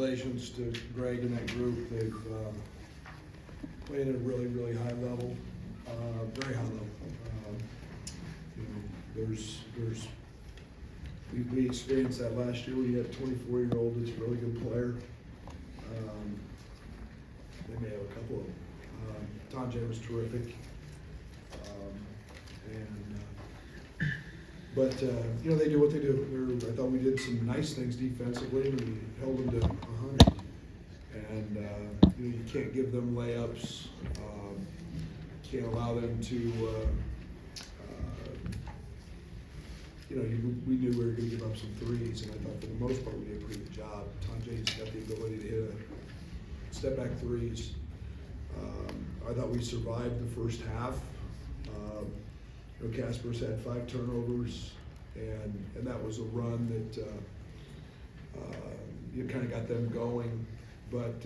Congratulations to Greg and that group. They've played at a really, really high level, very high level. We experienced that last year. We had a 24-year-old that's a really good player. They may have a couple of them. Tom J was terrific. But they do what they do. I thought we did some nice things defensively. We held them to 100. And you can't give them layups. Can't allow them to. We knew we were going to give up some threes, and I thought for the most part we did a pretty good job. Tom J's got the ability to hit a step back threes. I thought we survived the first half. Casper's had 5 turnovers, and that was a run that you kind of got them going. But at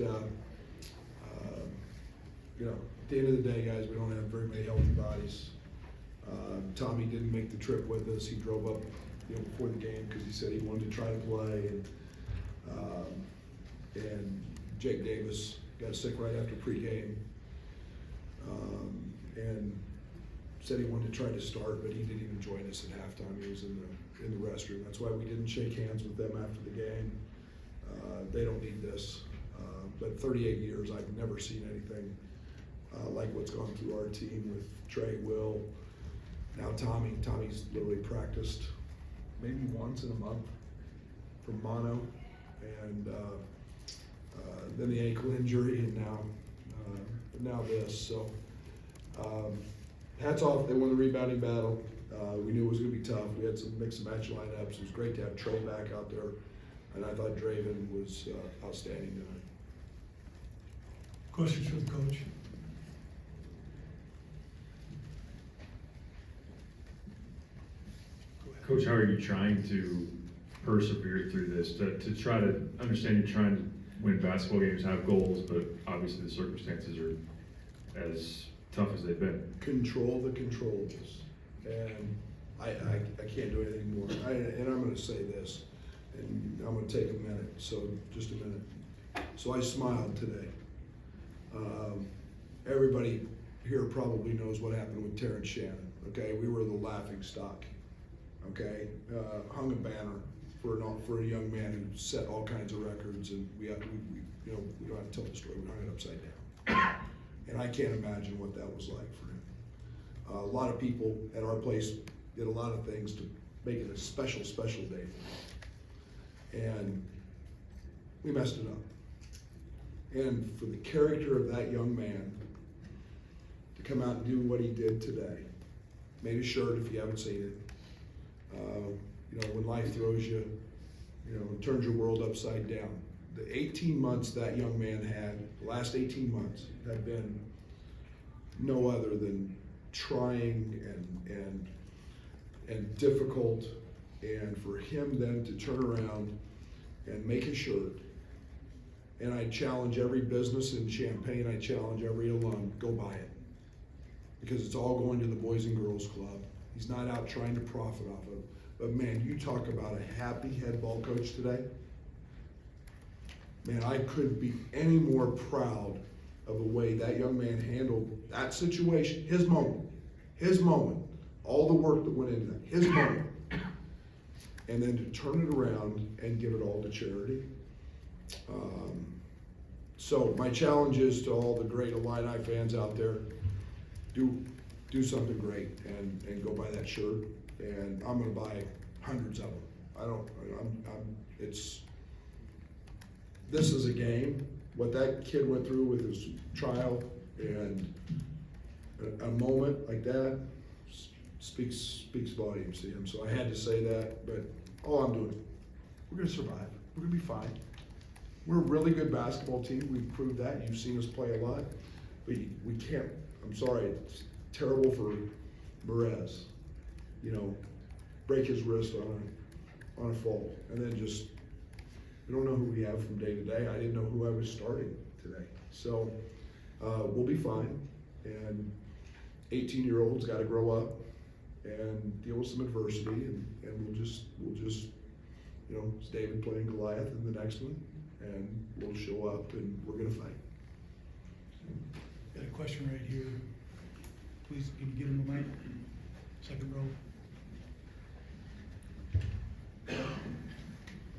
the end of the day, guys, we don't have very many healthy bodies. Tommy didn't make the trip with us. He drove up before the game because he said he wanted to try to play, and Jake Davis got sick right after pregame, and said he wanted to try to start, but he didn't even join us at halftime. He was in the restroom. That's why we didn't shake hands with them after the game. They don't need this. But 38 years, I've never seen anything like what's gone through our team with Trey, Will, now Tommy. Tommy's literally practiced maybe once in a month for mono, and then the ankle injury, and now this. So hats off. They won the rebounding battle. We knew it was going to be tough. We had some mix and match lineups. It was great to have Trey back out there, and I thought Draven was outstanding tonight. Questions for the coach? Coach, how are you trying to persevere through this, to try to understand you're trying to win basketball games, have goals, but obviously the circumstances are as tough as they've been? Control the controllables, and I can't do anything more. And I'm going to say this, and I'm going to take a minute, so just a minute. So I smiled today. Everybody here probably knows what happened with Terrence Shannon. Okay, we were the laughing stock. Okay, hung a banner for a young man who set all kinds of records, and we don't have to tell the story. We hung it upside down, and I can't imagine what that was like for him. A lot of people at our place did a lot of things to make it a special day for him, and we messed it up. And for the character of that young man to come out and do what he did today, made a shirt if you haven't seen it. When life throws you, turns your world upside down. The 18 months that young man had, the last 18 months, have been no other than trying and difficult. And for him then to turn around and make a shirt, and I challenge every business in Champaign, I challenge every alum, go buy it. Because it's all going to the Boys and Girls Club. He's not out trying to profit off of it. But man, you talk about a happy head ball coach today. Man, I couldn't be any more proud of the way that young man handled that situation, his moment, all the work that went into that, his moment. And then to turn it around and give it all to charity. So my challenge is to all the great Illini fans out there, do something great and go buy that shirt. And I'm going to buy hundreds of them. This is a game. What that kid went through with his trial and a moment like that speaks volumes to him. So I had to say that, but all I'm doing, we're going to survive. We're going to be fine. We're a really good basketball team. We've proved that. You've seen us play a lot. But we can't, I'm sorry, it's terrible for Perez. Break his wrist on a fall, and then just, we don't know who we have from day to day. I didn't know who I was starting today. So we'll be fine, and 18-year-olds got to grow up and deal with some adversity, and we'll just it's David playing Goliath in the next one, and we'll show up and we're gonna fight. Got a question right here. Please, can you give him the mic? Second row.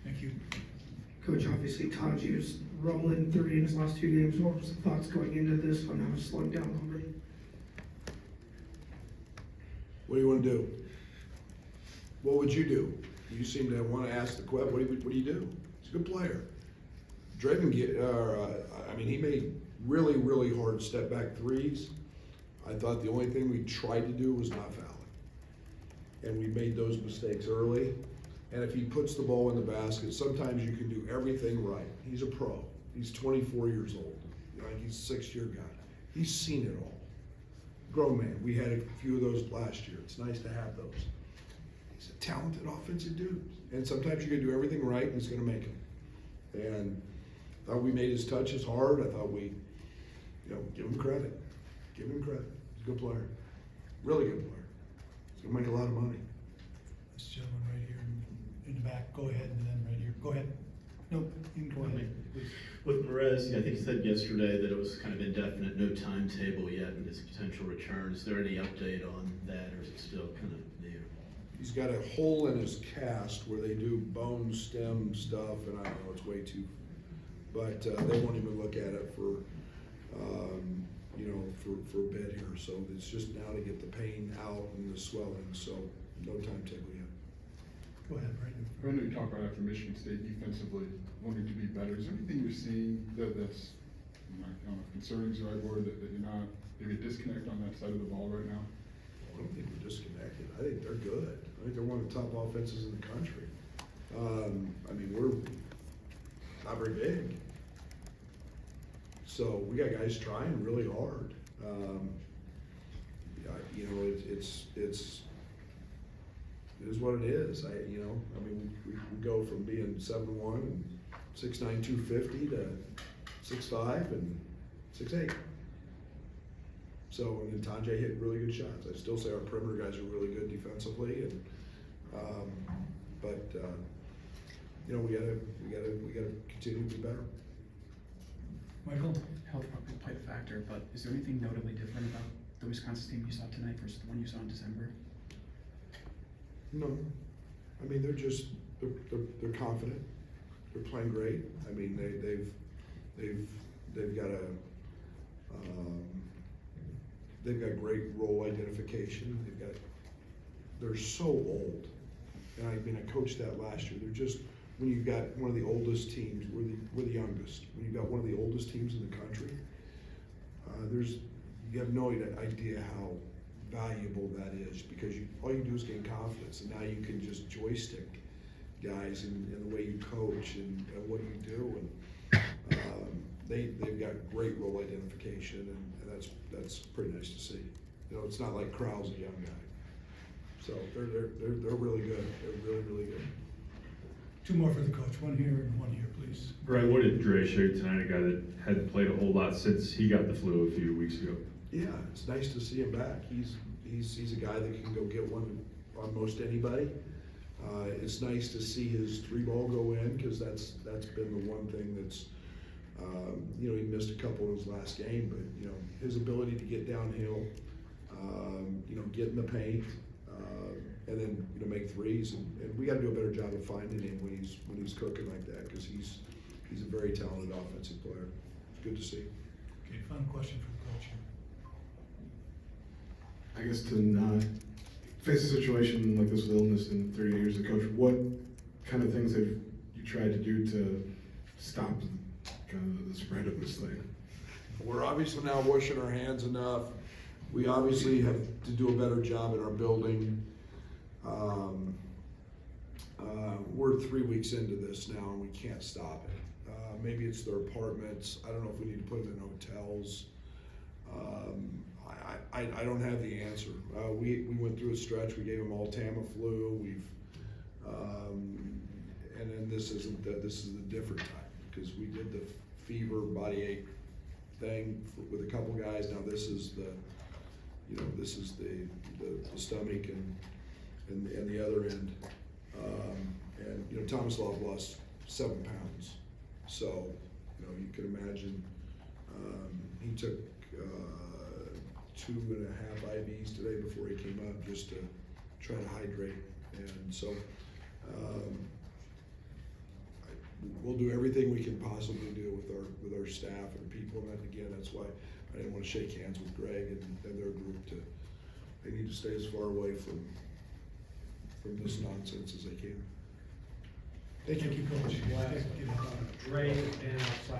Thank you. Coach, obviously Taji's rolling 30 in his last 2 games. What was the thoughts going into this on how to slow him down a little bit? What do you wanna do? What would you do? You seem to wanna ask the question, what do you do? He's a good player. Draven, he made really, really hard step back threes. I thought the only thing we tried to do was not foul him. And we made those mistakes early. And if he puts the ball in the basket, sometimes you can do everything right. He's a pro. He's 24 years old. He's a 6-year guy. He's seen it all. Grown man. We had a few of those last year. It's nice to have those. He's a talented offensive dude. And sometimes you can do everything right and he's gonna make it. And I thought we made his touches hard. I thought we, give him credit. Give him credit. He's a good player. Really good player. He's gonna make a lot of money. This gentleman right here in the back, go ahead, and then right here, go ahead. No, you can go ahead, please. With Perez, I think you said yesterday that it was kind of indefinite, no timetable yet in his potential return. Is there any update on that, or is it still kind of near? He's got a hole in his cast where they do bone stem stuff, and I don't know, it's way too, but they won't even look at it for a bit here. So it's just now to get the pain out and the swelling, so no timetable yet. Go ahead, Brandon. Brandon, you talked about after Michigan State defensively wanting to be better. Is there anything you're seeing that's, I don't know if concerning is the right word, that you're not, maybe a disconnect on that side of the ball right now? I don't think we're disconnected. I think they're good. I think they're one of the top offenses in the country. We're not very big. So we got guys trying really hard. It is what it is. We go from being 7'1" and 6'9", 250 to 6'5" and 6'8". So, and then Tajay hit really good shots. I still say our perimeter guys are really good defensively, and we gotta continue to be better. Michael? Health probably played a factor, but is there anything notably different about the Wisconsin team you saw tonight versus the one you saw in December? No, they're confident. They're playing great. They've got great role identification. They're so old, and I coached that last year. They're just, when you've got one of the oldest teams, we're the youngest. When you've got one of the oldest teams in the country, you have no idea how valuable that is, because all you do is gain confidence, and now you can just joystick guys in the way you coach and what you do, and they've got great role identification, and that's pretty nice to see. It's not like Crowell's a young guy, so they're really good. They're really, really good. Two more for the coach, one here and one here, please. Brad, what did Dre show you tonight, a guy that hadn't played a whole lot since he got the flu a few weeks ago? Yeah, it's nice to see him back. He's a guy that can go get one on most anybody. It's nice to see his 3-ball go in, because that's been the one thing that's, he missed a couple in his last game, but his ability to get downhill, get in the paint, and then make threes, and we got to do a better job of finding him when he's cooking like that, because he's a very talented offensive player. It's good to see. Okay, final question for the coach here. I guess to face a situation like this with illness in 30 years as a coach, what kind of things have you tried to do to stop kind of the spread of this thing? We're obviously now washing our hands enough. We obviously have to do a better job in our building. We're 3 weeks into this now, and we can't stop it. Maybe it's their apartments. I don't know if we need to put them in hotels. I don't have the answer. We went through a stretch. We gave them all Tamiflu. And then this is the different type, because we did the fever, body ache thing with a couple guys. Now this is the stomach and the other end. And Thomas Love lost 7 pounds. So, you know, you can imagine, he took, 2.5 IVs today before he came up, just to try to hydrate. And so, we'll do everything we can possibly do with our staff and people, and again, that's why I didn't wanna shake hands with Greg and their group they need to stay as far away from this nonsense as they can. Thank you, Coach. Drain and outside